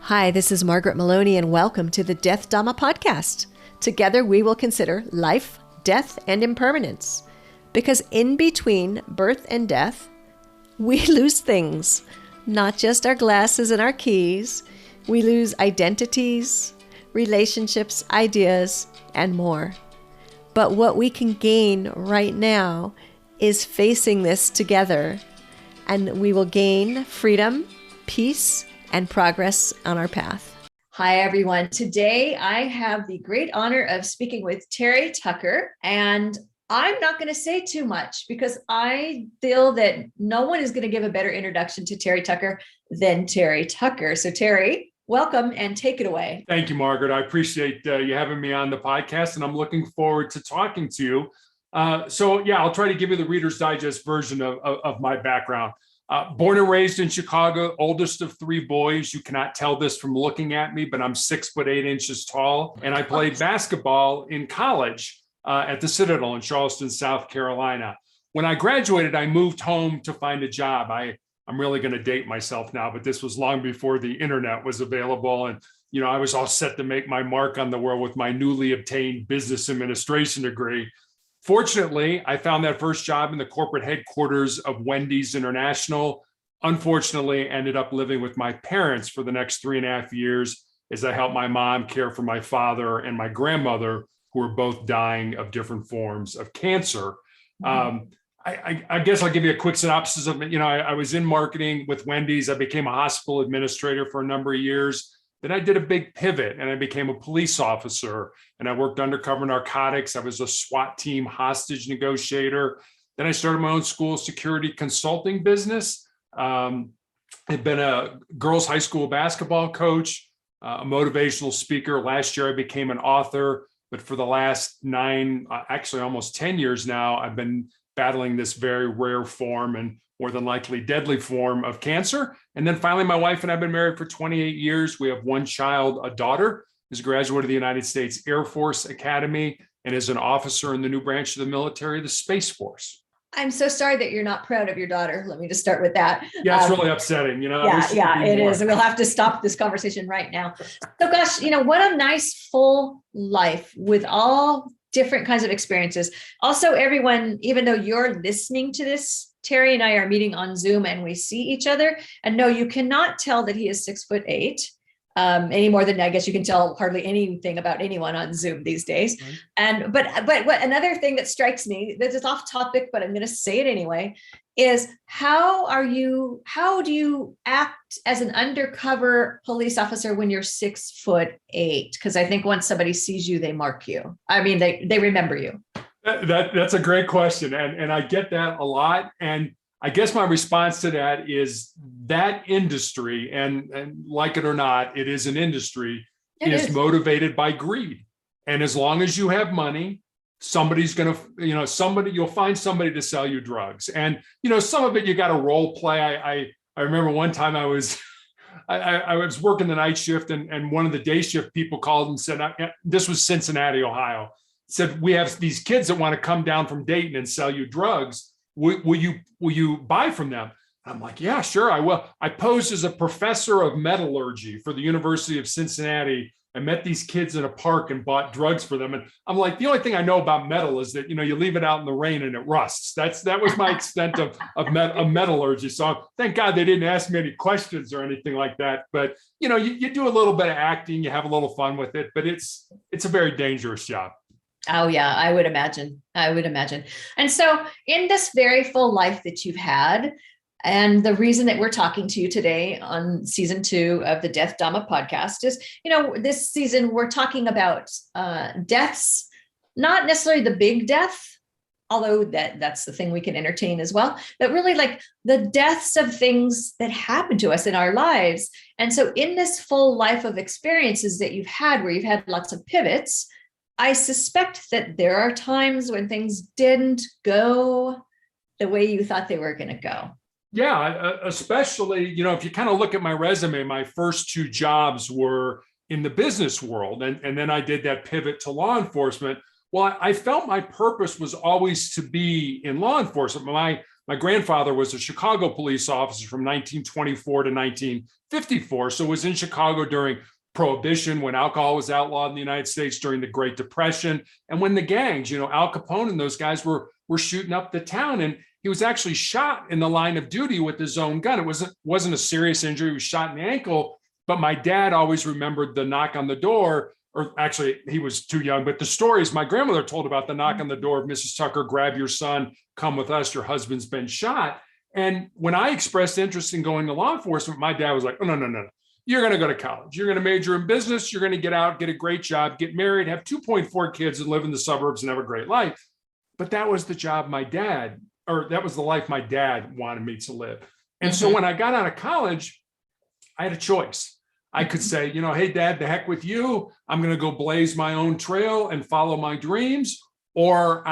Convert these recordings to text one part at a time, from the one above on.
Hi, this is Margaret Maloney, and welcome to the Death Dhamma podcast. Together, we will consider life, death, and impermanence. Because in between birth and death, we lose things. Not just our glasses and our keys. We lose identities, relationships, ideas, and more. But what we can gain right now is facing this together, and we will gain freedom, peace, and progress on our path. Hi, everyone. Today, I have the great honor of speaking with Terry Tucker, and I'm not going to say too much because I feel that no one is going to give a better introduction to Terry Tucker than Terry Tucker. So Terry, welcome and take it away. Thank you, Margaret. I appreciate you having me on the podcast, and I'm looking forward to talking to you. I'll try to give you the Reader's Digest version of my background. Born and raised in Chicago, oldest of three boys. You cannot tell this from looking at me, but I'm 6'8" tall. And I played basketball in college at the Citadel in Charleston, South Carolina. When I graduated, I moved home to find a job. I'm really going to date myself now, but this was long before the internet was available. And, I was all set to make my mark on the world with my newly obtained business administration degree. Fortunately, I found that first job in the corporate headquarters of Wendy's International. Unfortunately, ended up living with my parents for the next 3.5 years as I helped my mom care for my father and my grandmother, who were both dying of different forms of cancer. Mm-hmm. I guess I'll give you a quick synopsis of it. I was in marketing with Wendy's. I became a hospital administrator for a number of years. Then I did a big pivot and I became a police officer, and I worked undercover narcotics. I was a SWAT team hostage negotiator. Then I started my own school security consulting business. I've been a girls' high school basketball coach, a motivational speaker. Last year I became an author, but for the last almost 10 years now, I've been battling this very rare form and more than likely deadly form of cancer. And then finally, my wife and I have been married for 28 years. We have one child, a daughter, who's a graduate of the United States Air Force Academy and is an officer in the new branch of the military, the Space Force. I'm so sorry that you're not proud of your daughter. Let me just start with that. Yeah, it's really upsetting. It is. We'll have to stop this conversation right now. So gosh, what a nice full life with all different kinds of experiences. Also, everyone, even though you're listening to this, Terry and I are meeting on Zoom and we see each other. And no, you cannot tell that he is 6'8", any more than I guess you can tell hardly anything about anyone on Zoom these days. Right. And but what another thing that strikes me, this is off topic, but I'm going to say it anyway, is how do you act as an undercover police officer when you're 6'8"? Because I think once somebody sees you, they mark you. I mean, they remember you. That's a great question. And I get that a lot. And I guess my response to that is that industry, and like it or not, it is an industry, is motivated by greed. And as long as you have money, somebody's going to, you'll find somebody to sell you drugs. And, some of it you got to role play. I remember one time I was working the night shift and one of the day shift people called and said, this was Cincinnati, Ohio. Said, we have these kids that want to come down from Dayton and sell you drugs. Will you buy from them? I'm like, yeah, sure, I will. I posed as a professor of metallurgy for the University of Cincinnati. I met these kids in a park and bought drugs for them. And I'm like, the only thing I know about metal is that, you leave it out in the rain and it rusts. That was my extent of metallurgy. So thank God they didn't ask me any questions or anything like that. But, you do a little bit of acting, you have a little fun with it, but it's a very dangerous job. Oh, yeah, I would imagine. And so in this very full life that you've had, and the reason that we're talking to you today on season 2 of the Death Dhamma podcast is, this season we're talking about deaths, not necessarily the big death, although that's the thing we can entertain as well, but really like the deaths of things that happen to us in our lives. And so in this full life of experiences that you've had, where you've had lots of pivots, I suspect that there are times when things didn't go the way you thought they were going to go. Yeah, especially, if you kind of look at my resume, my first 2 jobs were in the business world. And then I did that pivot to law enforcement. Well, I felt my purpose was always to be in law enforcement. my grandfather was a Chicago police officer from 1924 to 1954. So was in Chicago during Prohibition, when alcohol was outlawed in the United States, during the Great Depression, and when the gangs, Al Capone and those guys were shooting up the town. And he was actually shot in the line of duty with his own gun. It wasn't a serious injury. He was shot in the ankle. But my dad always remembered the knock on the door, or actually he was too young, but the stories my grandmother told about the knock on the door of Mrs. Tucker, grab your son, come with us, your husband's been shot. And when I expressed interest in going to law enforcement, my dad was like, oh, no. You're going to go to college. You're going to major in business. You're going to get out, get a great job, get married, have 2.4 kids and live in the suburbs and have a great life. But that was the job that was the life my dad wanted me to live. And so when I got out of college, I had a choice. I could say, hey, Dad, the heck with you. I'm going to go blaze my own trail and follow my dreams. Or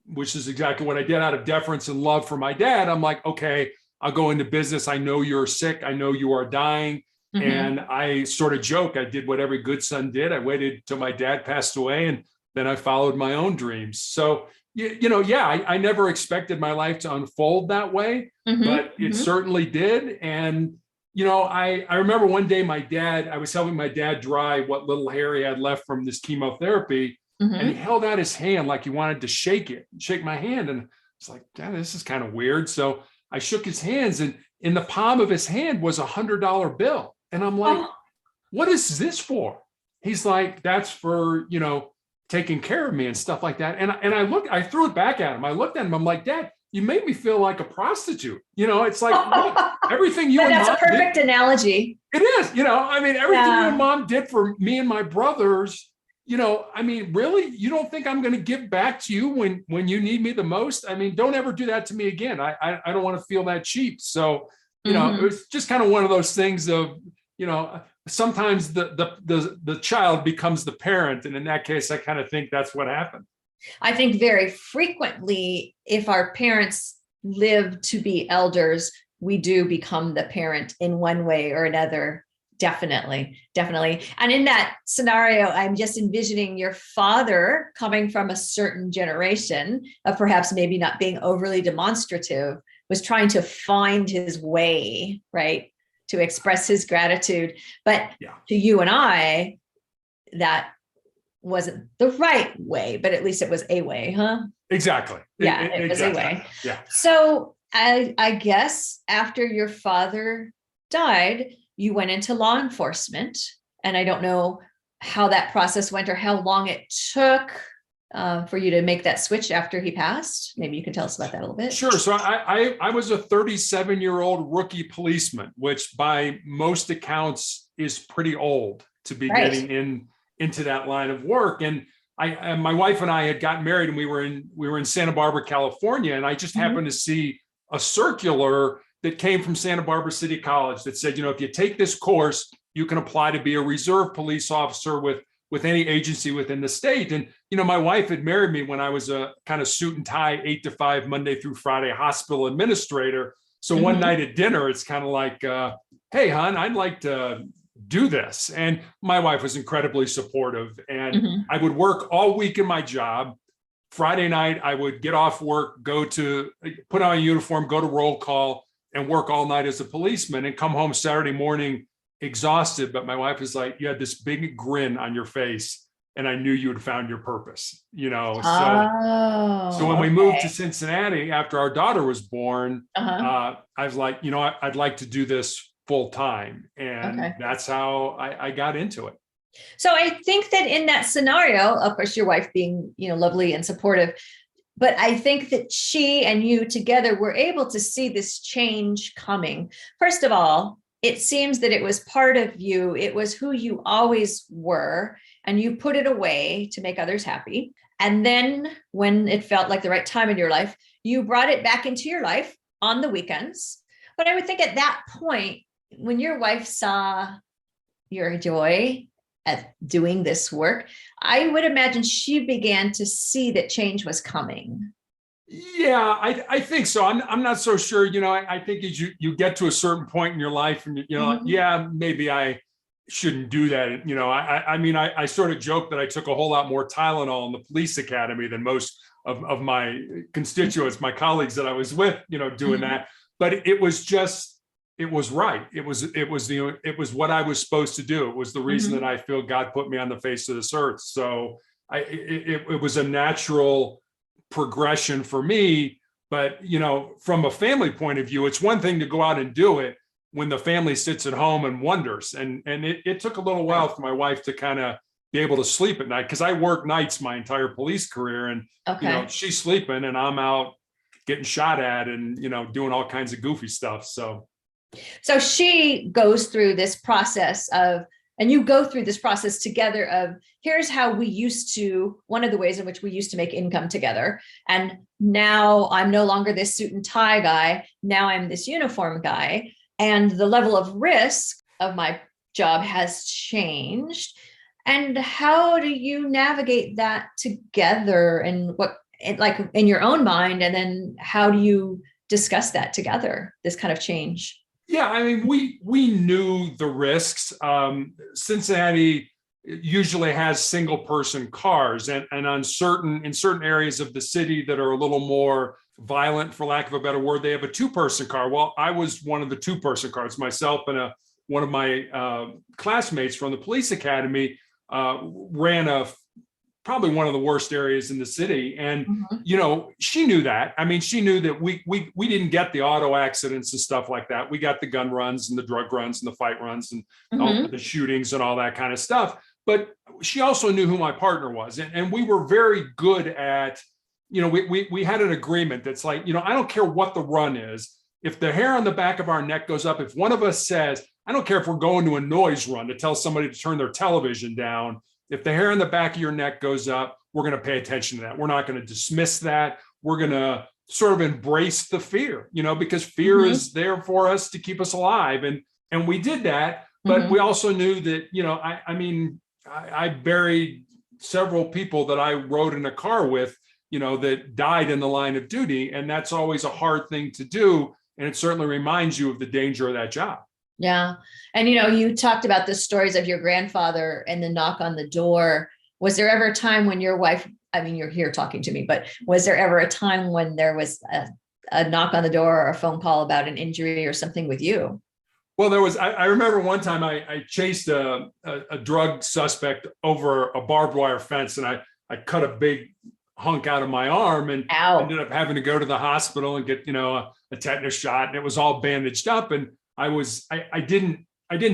which is exactly what I did, out of deference and love for my dad, I'm like, okay, I'll go into business. I know you're sick. I know you are dying. And I sort of joke, I did what every good son did. I waited till my dad passed away, and then I followed my own dreams. So, I never expected my life to unfold that way, but it certainly did. And, I remember one day I was helping my dad dry what little hair he had left from this chemotherapy. And he held out his hand like he wanted to shake my hand. And it's like, Dad, this is kind of weird. So I shook his hands, and in the palm of his hand was $100 bill. And I'm like, what is this for? He's like, that's for, taking care of me and stuff like that. And I threw it back at him. I looked at him. I'm like, Dad, you made me feel like a prostitute. It's like, look, everything you and Mom Mom did. That's a perfect analogy. It is, everything you and Mom did for me and my brothers, really, you don't think I'm going to give back to you when you need me the most? Don't ever do that to me again. I don't want to feel that cheap. So, it was just kind of one of those things of, sometimes the child becomes the parent. And in that case, I kind of think that's what happened. I think very frequently, if our parents live to be elders, we do become the parent in one way or another. Definitely. And in that scenario, I'm just envisioning your father coming from a certain generation of perhaps maybe not being overly demonstrative, was trying to find his way, right, to express his gratitude. But to you and I, that wasn't the right way, but at least it was a way, huh? Exactly. It was a way. Yeah. So I guess after your father died, you went into law enforcement, and I don't know how that process went or how long it took for you to make that switch after he passed. Maybe you can tell us about that a little bit. Sure. So I was a 37-year-old rookie policeman, which by most accounts is pretty old to be getting into that line of work. And my wife and I had gotten married, and we were in Santa Barbara, California, and I just happened to see a circular that came from Santa Barbara City College that said, if you take this course, you can apply to be a reserve police officer with any agency within the state. And, my wife had married me when I was a kind of suit and tie, 8 to 5, Monday through Friday hospital administrator. So one night at dinner, it's kind of like, hey, hon, I'd like to do this. And my wife was incredibly supportive. And I would work all week in my job. Friday night, I would get off work, put on a uniform, go to roll call, and work all night as a policeman, and come home Saturday morning exhausted. But my wife was like, you had this big grin on your face, and I knew you had found your purpose, So when we moved to Cincinnati after our daughter was born, I was like, I'd like to do this full time. And that's how I got into it. So I think that in that scenario, of course, your wife being, lovely and supportive, but I think that she and you together were able to see this change coming. First of all, it seems that it was part of you. It was who you always were, and you put it away to make others happy. And then when it felt like the right time in your life, you brought it back into your life on the weekends. But I would think at that point, when your wife saw your joy at doing this work, I would imagine she began to see that change was coming. Yeah, I think so. I'm not so sure. I think as you get to a certain point in your life, and maybe I shouldn't do that. I sort of joke that I took a whole lot more Tylenol in the police academy than most of my constituents, my colleagues that I was with, doing that. But it was right. It was what I was supposed to do. It was the reason that I feel God put me on the face of this earth. So it was a natural progression for me. But, from a family point of view, it's one thing to go out and do it when the family sits at home and wonders. And it took a little while for my wife to kind of be able to sleep at night, because I worked nights my entire police career, and, she's sleeping and I'm out getting shot at and, doing all kinds of goofy stuff. So she goes through this process and you go through this process together of, here's how one of the ways in which we used to make income together. And now I'm no longer this suit and tie guy. Now I'm this uniform guy. And the level of risk of my job has changed. And how do you navigate that together, and like in your own mind? And then how do you discuss that together, this kind of change? Yeah, I mean, we knew the risks. Cincinnati usually has single person cars, and in certain areas of the city that are a little more violent, for lack of a better word, they have a 2-person car. Well, I was one of the 2-person cars. Myself and one of my classmates from the police academy ran probably one of the worst areas in the city. And, she knew that. I mean, she knew that we didn't get the auto accidents and stuff like that. We got the gun runs and the drug runs and the fight runs and all the shootings and all that kind of stuff. But she also knew who my partner was. And we were very good at, we had an agreement that's like, I don't care what the run is. If the hair on the back of our neck goes up, if one of us says, I don't care if we're going to a noise run to tell somebody to turn their television down, if the hair on the back of your neck goes up, we're going to pay attention to that. We're not going to dismiss that. We're going to sort of embrace the fear, because fear is there for us to keep us alive. And we did that. But we also knew that, I buried several people that I rode in a car with, that died in the line of duty. And that's always a hard thing to do. And it certainly reminds you of the danger of that job. Yeah. And, you talked about the stories of your grandfather and the knock on the door. Was there ever a time when your wife, you're here talking to me, but was there ever a time when there was a knock on the door or a phone call about an injury or something with you? Well, there was, I remember one time I chased a drug suspect over a barbed wire fence, and I cut a big hunk out of my arm and ended up having to go to the hospital and get, a tetanus shot, and it was all bandaged up. And I didn't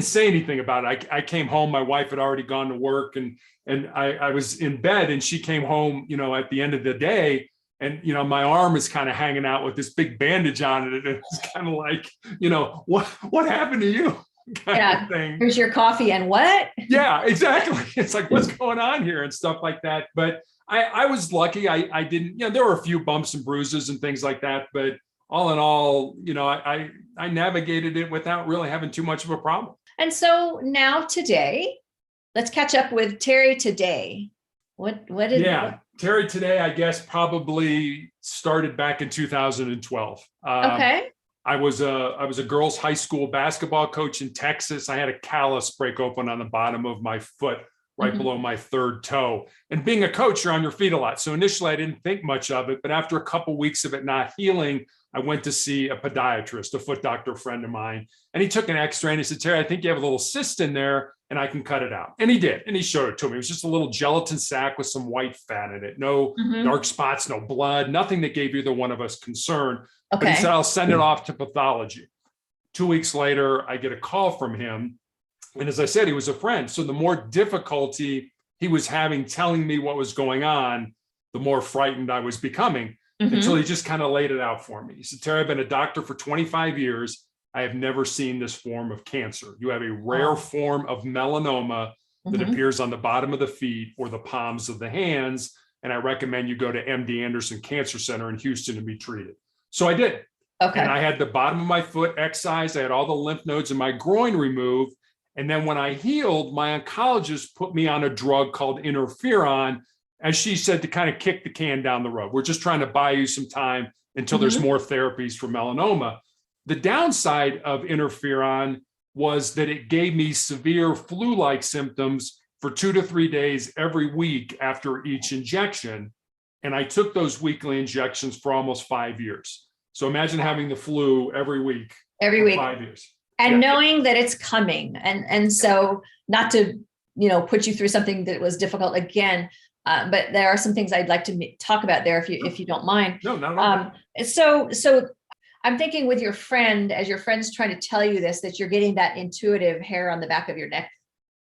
say anything about it. I came home, my wife had already gone to work, and I was in bed, and she came home, at the end of the day, and, my arm is kind of hanging out with this big bandage on it. And it's kind of like, what happened to you? Kind of thing. Here's your coffee and what? Yeah, exactly. It's like, what's going on here and stuff like that. But I was lucky. I didn't, there were a few bumps and bruises and things like that, but all in all, I navigated it without really having too much of a problem. And so now today, let's catch up with Terry today. Terry today, I guess, probably started back in 2012. Okay. I was a girls' high school basketball coach in Texas. I had a callus break open on the bottom of my foot, right below my third toe. And being a coach, you're on your feet a lot. So initially I didn't think much of it, but after a couple of weeks of it not healing, I went to see a podiatrist, a foot doctor friend of mine. And he took an x-ray and he said, Terry, I think you have a little cyst in there and I can cut it out. And he did. And he showed it to me. It was just a little gelatin sac with some white fat in it. No dark spots, no blood, nothing that gave either one of us concern. Okay. But he said, I'll send it off to pathology. 2 weeks later, I get a call from him. And as I said, he was a friend. So the more difficulty he was having telling me what was going on, the more frightened I was becoming, until he just kind of laid it out for me. He said, Terry, I've been a doctor for 25 years. I have never seen this form of cancer. You have a rare form of melanoma that appears on the bottom of the feet or the palms of the hands. And I recommend you go to MD Anderson Cancer Center in Houston to be treated. So I did. Okay. And I had the bottom of my foot excised. I had all the lymph nodes in my groin removed. And then when I healed, my oncologist put me on a drug called interferon, as she said, to kind of kick the can down the road. We're just trying to buy you some time until there's more therapies for melanoma. The downside of interferon was that it gave me severe flu-like symptoms for 2 to 3 days every week after each injection. And I took those weekly injections for almost 5 years. So imagine having the flu every week every for week 5 years. and knowing that it's coming. And so not to, put you through something that was difficult again, but there are some things I'd like to talk about there if you don't mind. No, not at So all. I'm thinking with your friend, as your friend's trying to tell you this, that you're getting that intuitive hair on the back of your neck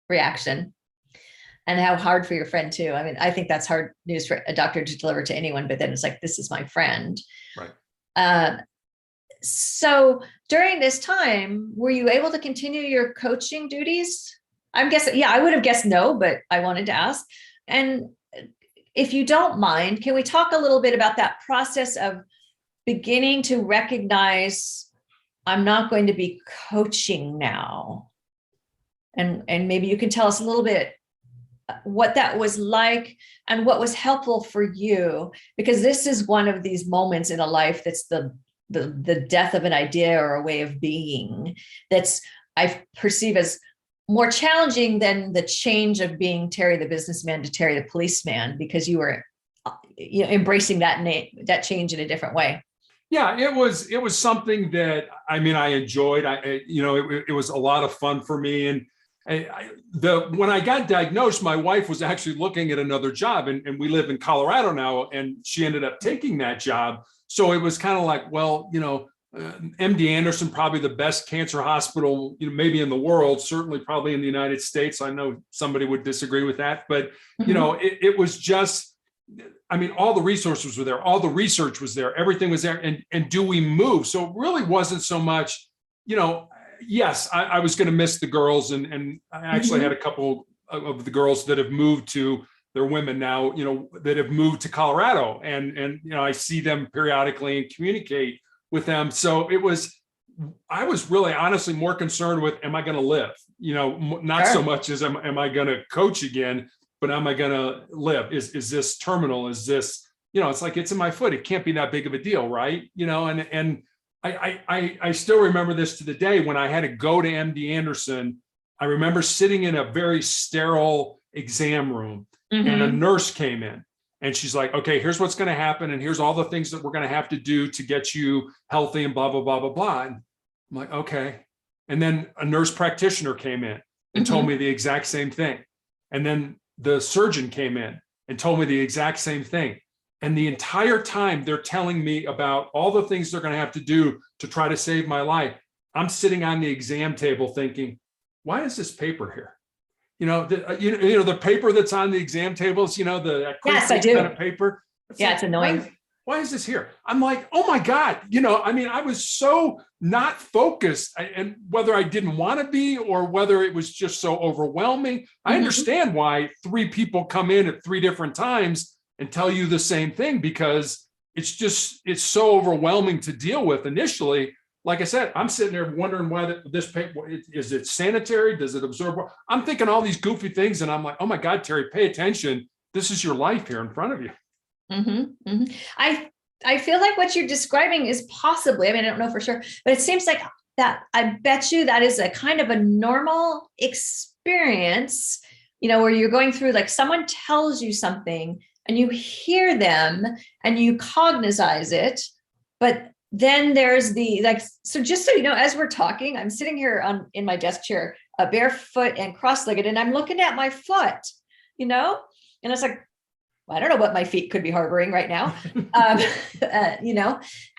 reaction, and how hard for your friend too. I mean, I think that's hard news for a doctor to deliver to anyone, but then it's like, this is my friend. Right. So during this time, were you able to continue your coaching duties? I'm guessing, yeah, I would have guessed no, but I wanted to ask. And if you don't mind, can we talk a little bit about that process of beginning to recognize I'm not going to be coaching now? And maybe you can tell us a little bit what that was like and what was helpful for you, because this is one of these moments in a life that's the death of an idea or a way of being that's I perceive as more challenging than the change of being Terry the businessman to Terry the policeman, because you were embracing that change in a different way. Yeah, it was something that I enjoyed. It was a lot of fun for me. And when I got diagnosed, my wife was actually looking at another job, and we live in Colorado now, and she ended up taking that job. So it was kind of like, well, MD Anderson, probably the best cancer hospital, maybe in the world, certainly probably in the United States. I know somebody would disagree with that, but it was just, all the resources were there, all the research was there, everything was there, and do we move? So it really wasn't so much, yes, I was going to miss the girls, and I actually had a couple of the girls that have moved to, they're women now, that have moved to Colorado, and I see them periodically and communicate with them. So I was really honestly more concerned with, am I going to live? Not so much as am I going to coach again, but am I going to live? Is this terminal? Is this, it's like, it's in my foot. It can't be that big of a deal, right? And I still remember this to the day when I had to go to MD Anderson. I remember sitting in a very sterile exam room, and a nurse came in, and she's like, okay, here's what's going to happen, and here's all the things that we're going to have to do to get you healthy, and blah, blah, blah, blah, blah. And I'm like, okay. And then a nurse practitioner came in and told me the exact same thing. And then the surgeon came in and told me the exact same thing. And the entire time they're telling me about all the things they're going to have to do to try to save my life, I'm sitting on the exam table thinking, why is this paper here? The paper that's on the exam tables, yes, I do. Kind of paper. It's annoying. Why is this here? I'm like, oh my God, I was so not focused, and whether I didn't want to be or whether it was just so overwhelming. I understand why 3 people come in at 3 different times and tell you the same thing, because it's so overwhelming to deal with initially. Like I said, I'm sitting there wondering why this paper, is it sanitary? Does it absorb? I'm thinking all these goofy things, and I'm like, oh my God, Terry, pay attention. This is your life here in front of you. I feel like what you're describing is possibly, I don't know for sure, but it seems like that, I bet you that is a kind of a normal experience, where you're going through, like someone tells you something and you hear them and you cognize it, but then there's so just so you know, as we're talking, I'm sitting here in my desk chair, barefoot and cross-legged, and I'm looking at my foot, and it's like, I don't know what my feet could be harboring right now,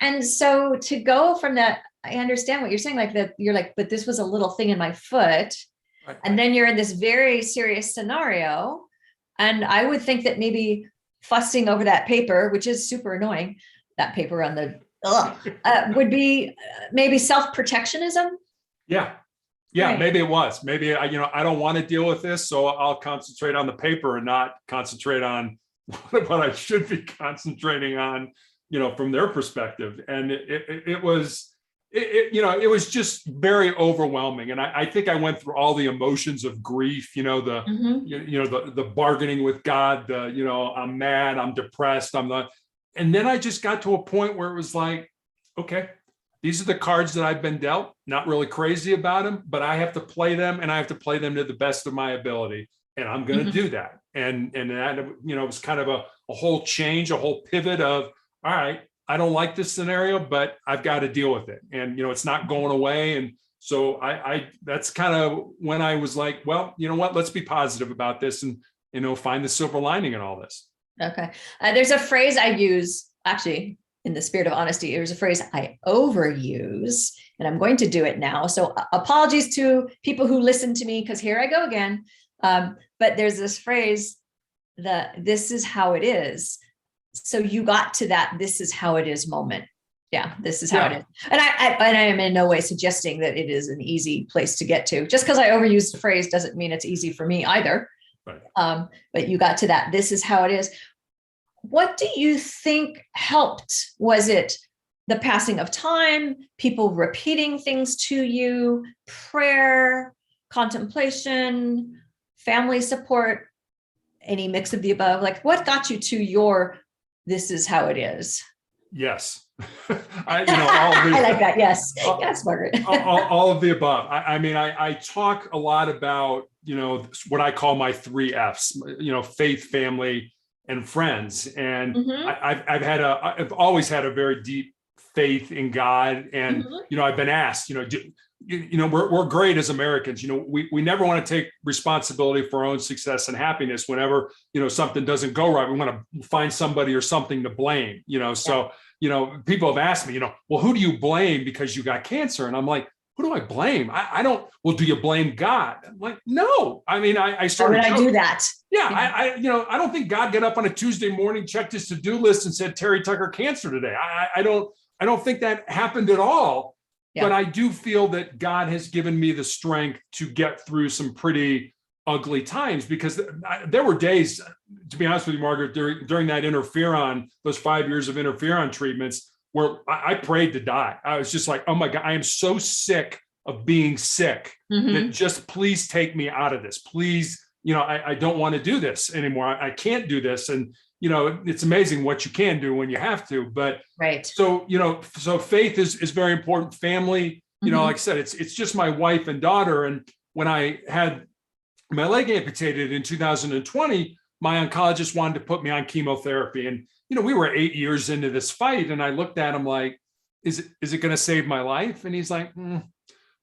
and so to go from that, I understand what you're saying, like that you're like, but this was a little thing in my foot. Right. And then you're in this very serious scenario. And I would think that maybe fussing over that paper, which is super annoying, that paper on the, would be maybe self-protectionism. Yeah. Right. Maybe it was. Maybe I don't want to deal with this, so I'll concentrate on the paper and not concentrate on what I should be concentrating on, from their perspective. And it was just very overwhelming. And I think I went through all the emotions of grief, the bargaining with God, I'm mad, I'm depressed, and then I just got to a point where it was like, okay, these are the cards that I've been dealt, not really crazy about them, but I have to play them, and I have to play them to the best of my ability. and I'm going to do that. And that, you know, it was kind of a whole change, a whole pivot of, all right, I don't like this scenario, but I've got to deal with it. And, you know, it's not going away. And so that's kind of when I was like, well, you know what, let's be positive about this and, you know, find the silver lining in all this. Okay. There's a phrase I use, actually, in the spirit of honesty. There's a phrase I overuse, and I'm going to do it now. So apologies to people who listen to me, because here I go again. But there's this phrase that this is how it is. So you got to that, this is how it is moment. Yeah, this is how it is. And I am in no way suggesting that it is an easy place to get to. Just because I overuse the phrase doesn't mean it's easy for me either. Right. But you got to that, this is how it is. What do you think helped? Was it the passing of time, people repeating things to you, prayer, contemplation, family support, any mix of the above? Like, what got you to your, this is how it is? Yes. All of the, I like that. Yes. Yes, Margaret. all of the above. I mean, I talk a lot about, you know, what I call my 3 F's, you know, faith, family, and friends. And I've always had a very deep faith in God. And, you know, I've been asked, you know, we're great as Americans. You know, we never want to take responsibility for our own success and happiness. Whenever, you know, something doesn't go right, we want to find somebody or something to blame, you know. So, you know, people have asked me, you know, well, who do you blame because you got cancer? And I'm like, who do I blame? I don't, well, do you blame God? I'm like, no. I mean, I started. How would I do that? Yeah, you know, I don't think God got up on a Tuesday morning, checked his to-do list and said, Terry Tucker cancer today. I don't think that happened at all. Yeah. But I do feel that God has given me the strength to get through some pretty ugly times, because there were days, to be honest with you, Margaret, during that interferon, those 5 years of interferon treatments, where I prayed to die. I was just like, oh my God, I am so sick of being sick that just please take me out of this. Please, you know, I don't want to do this anymore. I can't do this. And, you know, it's amazing what you can do when you have to, but so, you know, so faith is very important. Family, you know, like I said, it's just my wife and daughter. And when I had my leg amputated in 2020, my oncologist wanted to put me on chemotherapy. And, you know, we were 8 years into this fight, and I looked at him like, is it going to save my life? And he's like,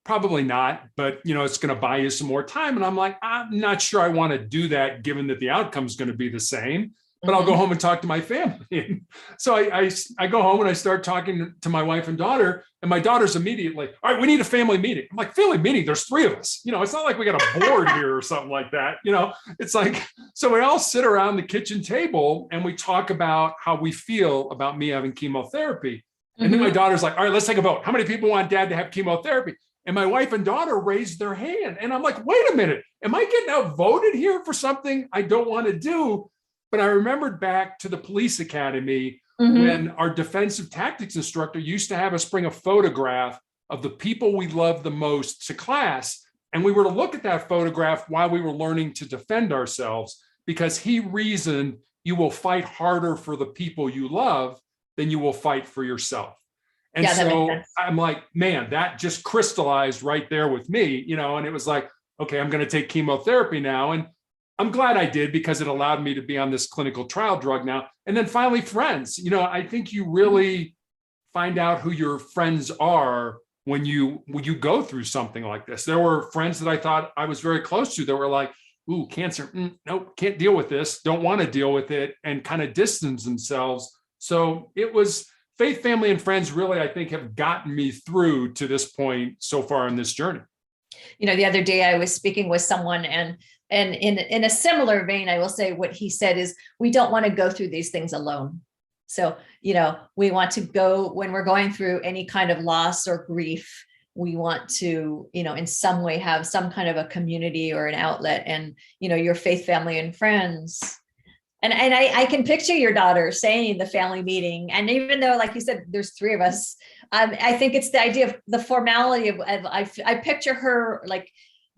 probably not, but, you know, it's going to buy you some more time. And I'm like, I'm not sure I want to do that, given that the outcome is going to be the same, but I'll go home and talk to my family. And so I go home and I start talking to my wife and daughter, and my daughter's immediately, all right, we need a family meeting. I'm like, family meeting? There's 3 of us. You know, it's not like we got a board here or something like that. You know, it's like, so we all sit around the kitchen table and we talk about how we feel about me having chemotherapy. And then my daughter's like, all right, let's take a vote. How many people want dad to have chemotherapy? And my wife and daughter raised their hand. And I'm like, wait a minute, am I getting outvoted here for something I don't want to do? But I remembered back to the police academy when our defensive tactics instructor used to have us bring a photograph of the people we loved the most to class. And we were to look at that photograph while we were learning to defend ourselves, because he reasoned you will fight harder for the people you love than you will fight for yourself. And so I'm like, man, that just crystallized right there with me, you know, and it was like, okay, I'm going to take chemotherapy now. And I'm glad I did, because it allowed me to be on this clinical trial drug now. And then finally, friends. You know, I think you really find out who your friends are when you go through something like this. There were friends that I thought I was very close to that were like, ooh, cancer, nope, can't deal with this, don't want to deal with it, and kind of distance themselves. So it was faith, family, and friends really, I think, have gotten me through to this point so far in this journey. You know, the other day I was speaking with someone, and in a similar vein, I will say what he said is, we don't want to go through these things alone. So, you know, we want to go, when we're going through any kind of loss or grief, we want to, you know, in some way have some kind of a community or an outlet, and, you know, your faith, family, and friends. And I can picture your daughter saying the family meeting. And even though, like you said, there's 3 of us, I think it's the idea of the formality of I picture her like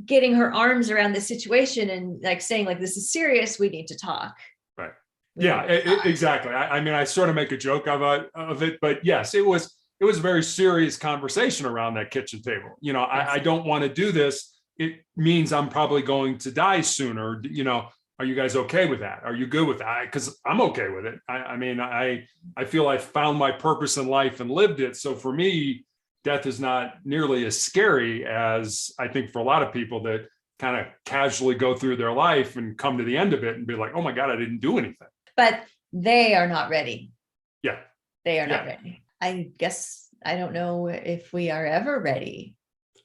getting her arms around the situation and like saying, like, this is serious, we need to talk. Right. Yeah, exactly. I mean, I sort of make a joke of it, but yes, it was a very serious conversation around that kitchen table. You know, I don't want to do this, it means I'm probably going to die sooner. Are you guys okay with that? Are you good with that? Because I'm okay with it. I feel I found my purpose in life and lived it. So for me, death is not nearly as scary as I think for a lot of people that kind of casually go through their life and come to the end of it and be like, oh my God, I didn't do anything. But they are not ready. Yeah. They are not ready. I guess I don't know if we are ever ready.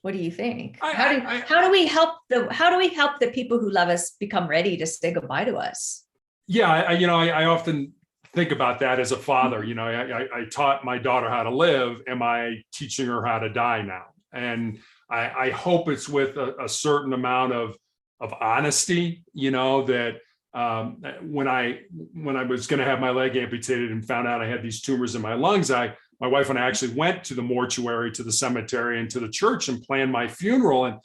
What do you think? How do we help the people who love us become ready to say goodbye to us? Yeah, I often think about that as a father. I taught my daughter how to live. Am I teaching her how to die now? And I hope it's with a certain amount of honesty. That when I was going to have my leg amputated and found out I had these tumors in my lungs, my wife and I actually went to the mortuary, to the cemetery, and to the church and planned my funeral. And,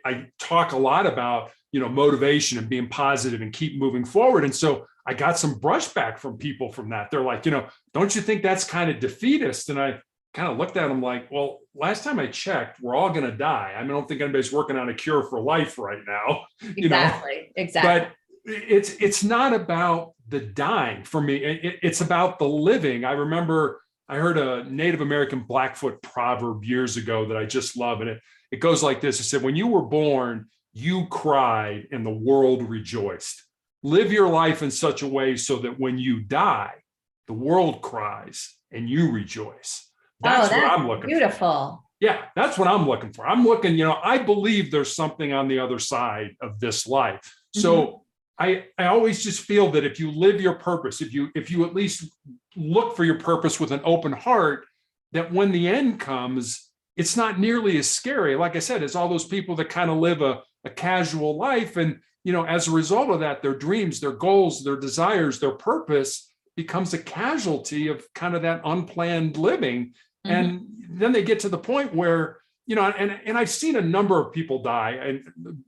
I talk a lot about, motivation and being positive and keep moving forward. And so I got some brushback from people from that. They're like, don't you think that's kind of defeatist? And I kind of looked at them like, well, last time I checked, we're all going to die. I don't think anybody's working on a cure for life right now. Exactly. But it's not about the dying for me. It's about the living. I remember I heard a Native American Blackfoot proverb years ago that I just love. And it goes like this. It said, when you were born, you cried and the world rejoiced. Live your life in such a way so that when you die, the world cries and you rejoice. That's what I'm looking for. Beautiful. Yeah, that's what I'm looking for. I'm looking, I believe there's something on the other side of this life. So I always just feel that if you live your purpose, if you at least look for your purpose with an open heart, that when the end comes, it's not nearly as scary. Like I said, it's all those people that kind of live a casual life. And, as a result of that, their dreams, their goals, their desires, their purpose becomes a casualty of kind of that unplanned living. And then they get to the point where, and I've seen a number of people die, and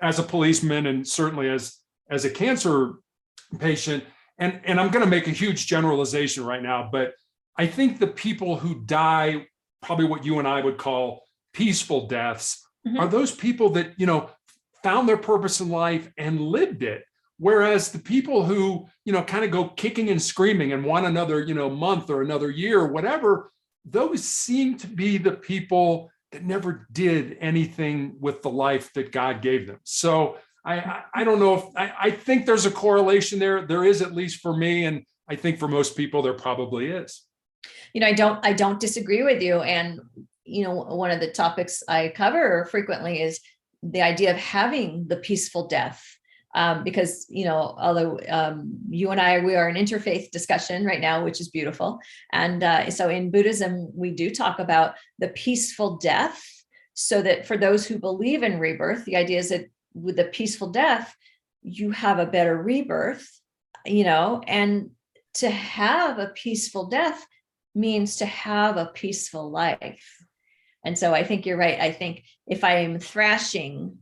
as a policeman and certainly as a cancer patient, and I'm going to make a huge generalization right now, but I think the people who die, probably what you and I would call peaceful deaths, are those people that, found their purpose in life and lived it. Whereas the people who, kind of go kicking and screaming and want another, month or another year or whatever, those seem to be the people that never did anything with the life that God gave them. So I don't know if I think there's a correlation there. There is, at least for me. And I think for most people, there probably is. I don't disagree with you. And, one of the topics I cover frequently is the idea of having the peaceful death. Because, although you and we are in interfaith discussion right now, which is beautiful. And so in Buddhism, we do talk about the peaceful death, so that for those who believe in rebirth, the idea is that with the peaceful death, you have a better rebirth, and to have a peaceful death means to have a peaceful life. And so I think you're right. I think if I am thrashing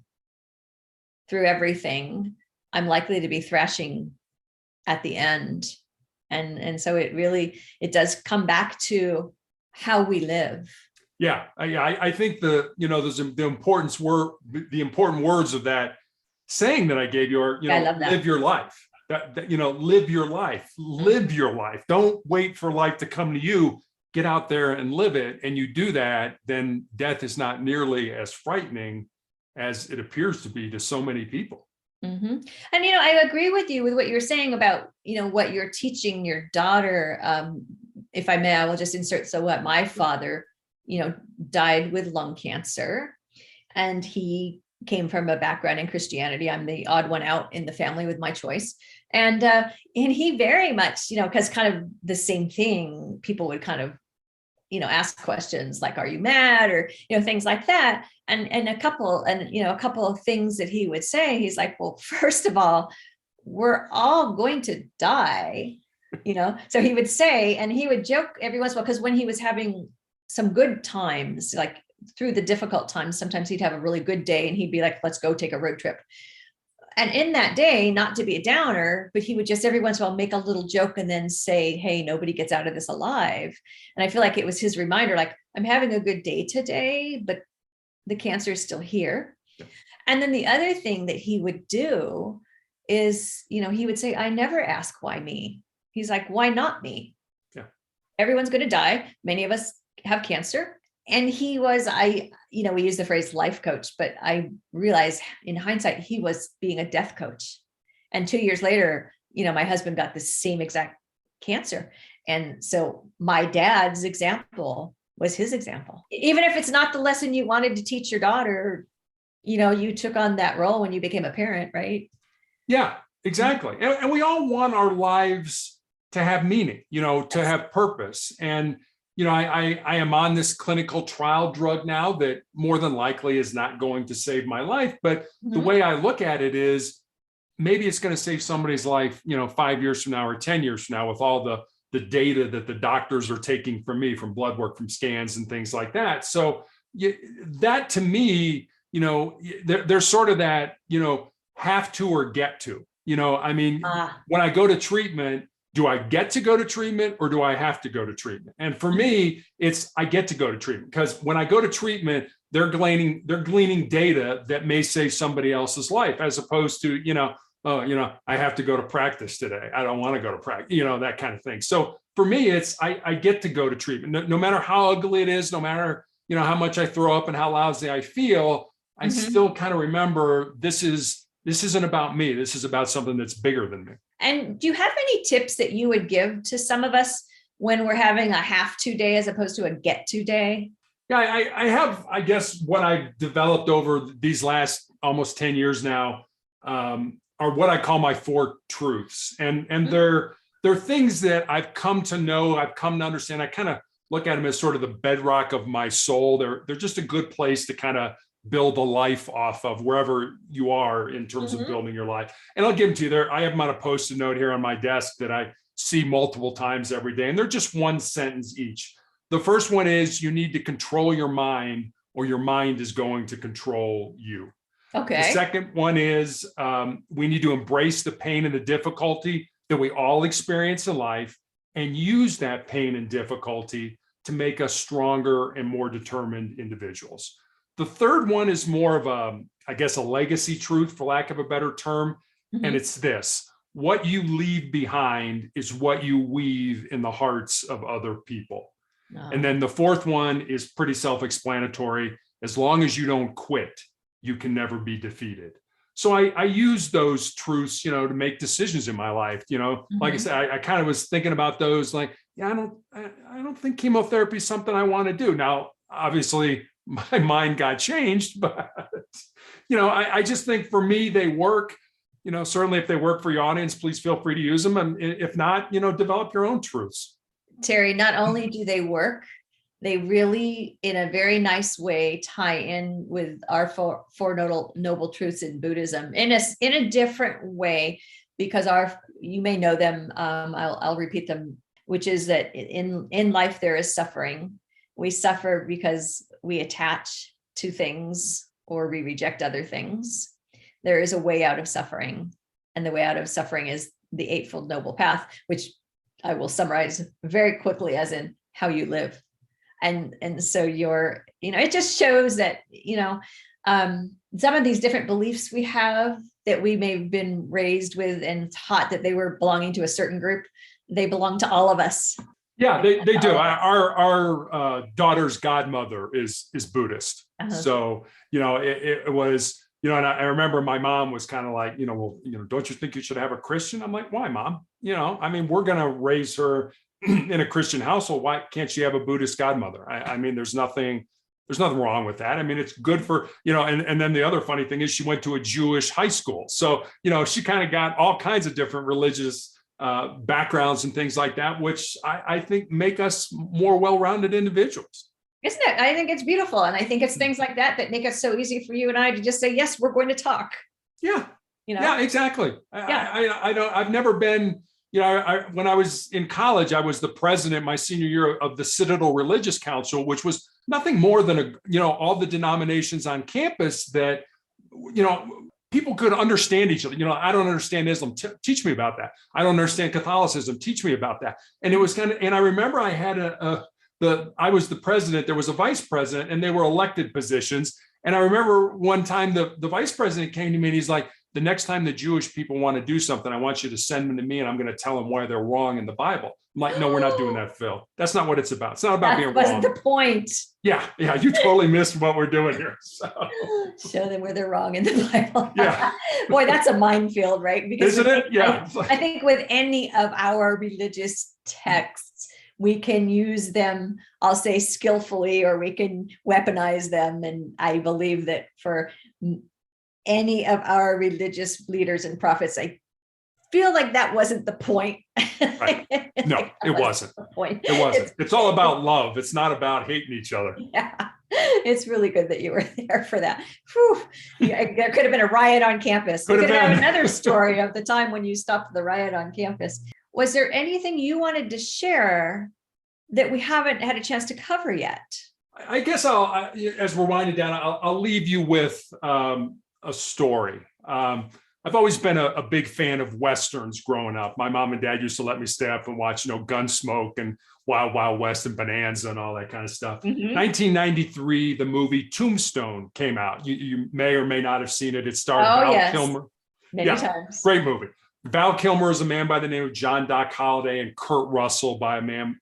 through everything, I'm likely to be thrashing at the end. And so it does come back to how we live. Yeah. I think there's the important words of that saying that I gave you are, live your life. Live your life, live your life. Don't wait for life to come to you. Get out there and live it. And you do that, then death is not nearly as frightening as it appears to be to so many people. And, I agree with you with what you're saying about, what you're teaching your daughter. If I may, I will just insert. So what my father, died with lung cancer, and he came from a background in Christianity. I'm the odd one out in the family with my choice. And he very much, because kind of the same thing, people would kind of, ask questions like, are you mad? Or, things like that. And a couple of things that he would say, he's like, well, first of all, we're all going to die, So he would say, and he would joke every once in a while, because when he was having some good times, like through the difficult times, sometimes he'd have a really good day and he'd be like, let's go take a road trip. And in that day, not to be a downer, but he would just every once in a while make a little joke and then say, hey, nobody gets out of this alive. And I feel like it was his reminder, like, I'm having a good day today, but the cancer is still here. And then the other thing that he would do is, he would say, I never ask why me. He's like, why not me? Yeah. Everyone's going to die. Many of us have cancer. And he was, we use the phrase life coach, but I realized in hindsight, he was being a death coach. And 2 years later, my husband got the same exact cancer. And so my dad's example was his example. Even if it's not the lesson you wanted to teach your daughter, you took on that role when you became a parent, right? Yeah, exactly. And we all want our lives to have meaning, to have purpose. And I am on this clinical trial drug now that more than likely is not going to save my life. But the way I look at it is maybe it's going to save somebody's life, 5 years from now or 10 years from now with all the data that the doctors are taking from me, from blood work, from scans and things like that. So that to me, there's sort of that, have to or get to, when I go to treatment, do I get to go to treatment or do I have to go to treatment? And for me, it's I get to go to treatment because when I go to treatment, they're gleaning data that may save somebody else's life, as opposed to, I have to go to practice today. I don't want to go to practice, that kind of thing. So for me, it's I get to go to treatment, no matter how ugly it is, no matter, how much I throw up and how lousy I feel, I still kind of remember this isn't about me. This is about something that's bigger than me. And do you have any tips that you would give to some of us when we're having a have to day as opposed to a get to day? Yeah, I have, I guess what I've developed over these last almost 10 years now are what I call my 4 truths. And they're things that I've come to know, I've come to understand. I kind of look at them as sort of the bedrock of my soul. They're just a good place to kind of build a life off of wherever you are in terms of building your life. And I'll give them to you there. I have them on a Post-it note here on my desk that I see multiple times every day. And they're just one sentence each. The first one is you need to control your mind or your mind is going to control you. Okay. The second one is we need to embrace the pain and the difficulty that we all experience in life and use that pain and difficulty to make us stronger and more determined individuals. The third one is more of a legacy truth, for lack of a better term. And it's this: what you leave behind is what you weave in the hearts of other people. And then the fourth one is pretty self-explanatory. As long as you don't quit, you can never be defeated. So I use those truths, to make decisions in my life. Like I said, I kind of was thinking about those like, I don't think chemotherapy is something I want to do. Now, obviously, my mind got changed, but, I just think for me, they work. Certainly if they work for your audience, please feel free to use them. And if not, develop your own truths. Terry, not only do they work, they really, in a very nice way, tie in with our four noble truths in Buddhism in a different way, because you may know them. I'll repeat them, which is that in life there is suffering. We suffer because we attach to things or we reject other things. There is a way out of suffering, and the way out of suffering is the Eightfold Noble Path, which I will summarize very quickly as in how you live. And so it just shows that, some of these different beliefs we have that we may have been raised with and taught that they were belonging to a certain group, they belong to all of us. Yeah, they do. Our daughter's godmother is Buddhist. So, it was, and I remember my mom was kind of like, don't you think you should have a Christian? I'm like, why, Mom? We're going to raise her in a Christian household. Why can't she have a Buddhist godmother? There's nothing wrong with that. It's good for, and then the other funny thing is she went to a Jewish high school. So, she kind of got all kinds of different religious backgrounds and things like that, which I think make us more well-rounded individuals. Isn't it? I think it's beautiful. And I think it's things like that make it so easy for you and I to just say, yes, we're going to talk. Yeah. Yeah, exactly. I've never been, when I was in college, I was the president my senior year of the Citadel Religious Council, which was nothing more than all the denominations on campus that, people could understand each other. I don't understand Islam. Teach me about that. I don't understand Catholicism. Teach me about that. And it was and I remember I had I was the president, there was a vice president, and they were elected positions. And I remember one time the vice president came to me and he's like, the next time the Jewish people want to do something, I want you to send them to me and I'm going to tell them why they're wrong in the Bible. I'm like, no, we're not doing that, Phil. That's not what it's about. It's not about being wrong. That wasn't the point. Yeah. You totally missed what we're doing here. So. Show them where they're wrong in the Bible. Yeah. Boy, that's a minefield, right? Because isn't it? Yeah. I think with any of our religious texts, we can use them, I'll say skillfully, or we can weaponize them. And I believe that for any of our religious leaders and prophets, I feel like that wasn't the point. Right. No, it wasn't. The point. It wasn't. It's all about love. It's not about hating each other. Yeah. It's really good that you were there for that. Whew. There could have been a riot on campus. We could have another story of the time when you stopped the riot on campus. Was there anything you wanted to share that we haven't had a chance to cover yet? I guess as we're winding down, I'll leave you with a story. I've always been a big fan of Westerns growing up. My mom and dad used to let me stay up and watch, Gunsmoke and Wild Wild West and Bonanza and all that kind of stuff. 1993, the movie Tombstone came out. You may or may not have seen it. It starred Val Kilmer. Many times. Great movie. Val Kilmer is a man by the name of John Doc Holliday, and Kurt Russell by a man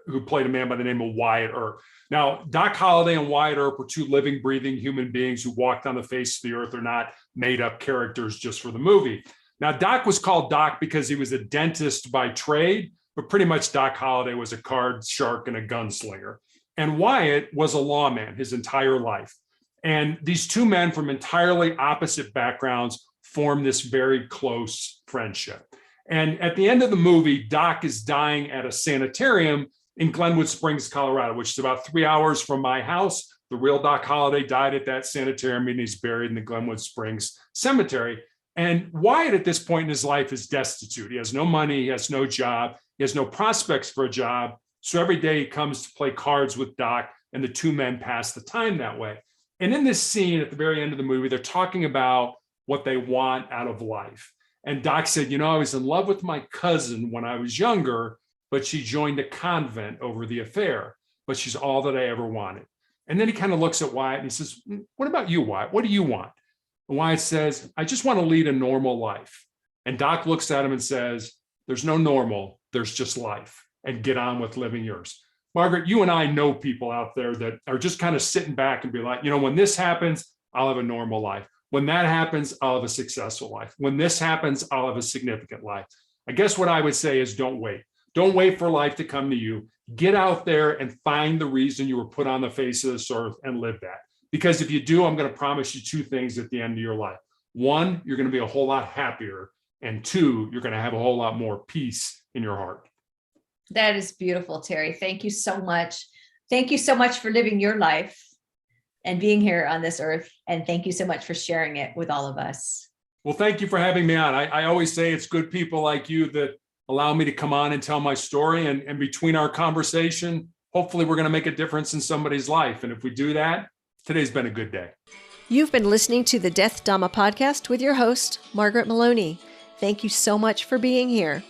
who played a man by the name of Wyatt Earp. Now, Doc Holliday and Wyatt Earp were two living, breathing human beings who walked on the face of the earth. They're not made up characters just for the movie. Now, Doc was called Doc because he was a dentist by trade, but pretty much Doc Holliday was a card shark and a gunslinger. And Wyatt was a lawman his entire life. And these two men from entirely opposite backgrounds formed this very close friendship. And at the end of the movie, Doc is dying at a sanitarium in Glenwood Springs, Colorado, which is about 3 hours from my house. The real Doc Holliday died at that sanitarium, and he's buried in the Glenwood Springs Cemetery. And Wyatt at this point in his life is destitute. He has no money, he has no job, he has no prospects for a job. So every day he comes to play cards with Doc, and the two men pass the time that way. And in this scene at the very end of the movie, they're talking about what they want out of life. And Doc said, I was in love with my cousin when I was younger, but she joined a convent over the affair, but she's all that I ever wanted. And then he kind of looks at Wyatt and he says, what about you, Wyatt? What do you want? And Wyatt says, I just want to lead a normal life. And Doc looks at him and says, there's no normal, there's just life, and get on with living yours. Margaret, you and I know people out there that are just kind of sitting back and be like, when this happens, I'll have a normal life. When that happens, I'll have a successful life. When this happens, I'll have a significant life. I guess what I would say is don't wait. Don't wait for life to come to you. Get out there and find the reason you were put on the face of this earth and live that. Because if you do, I'm going to promise you two things at the end of your life. One, you're going to be a whole lot happier. And two, you're going to have a whole lot more peace in your heart. That is beautiful, Terry. Thank you so much. Thank you so much for living your life and being here on this earth. And thank you so much for sharing it with all of us. Well, thank you for having me on. I always say it's good people like you that allow me to come on and tell my story. And between our conversation, hopefully we're going to make a difference in somebody's life. And if we do that, today's been a good day. You've been listening to the Death Dhamma podcast with your host, Margaret Maloney. Thank you so much for being here.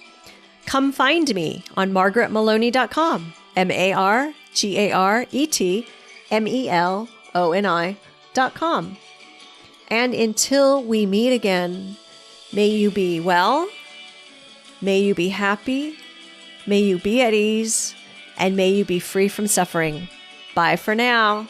Come find me on margaretmaloney.com, margaretmeloni.com. And until we meet again, may you be well, may you be happy, may you be at ease, and may you be free from suffering. Bye for now.